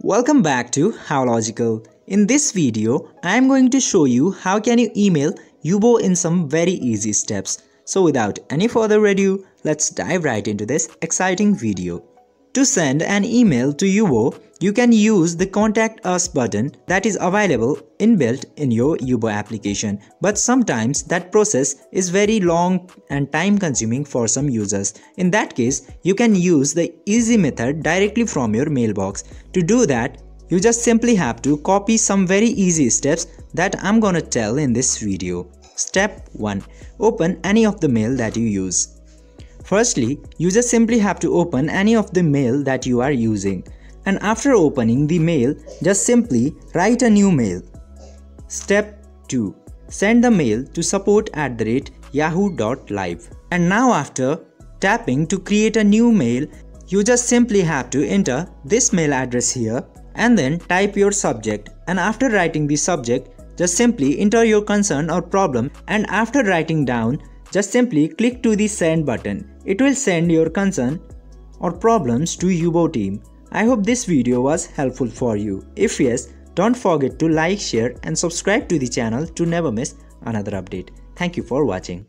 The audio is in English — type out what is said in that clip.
Welcome back to How Logical. In this video, I am going to show you how can you email Yubo in some very easy steps. So without any further ado, let's dive right into this exciting video. To send an email to Yubo, you can use the Contact Us button that is available inbuilt in your Yubo application. But sometimes that process is very long and time consuming for some users. In that case, you can use the easy method directly from your mailbox. To do that, you just simply have to copy some very easy steps that I'm gonna tell in this video. Step 1. Open any of the mail that you use. Firstly, you just simply have to open any of the mail that you are using. And after opening the mail, just simply write a new mail. Step 2. Send the mail to support@yahoo.live. And now after tapping to create a new mail, you just simply have to enter this mail address here and then type your subject. And after writing the subject, just simply enter your concern or problem, and after writing down, just simply click to the send button. It will send your concern or problems to Yubo team. I hope this video was helpful for you. If yes, don't forget to like, share and subscribe to the channel to never miss another update. Thank you for watching.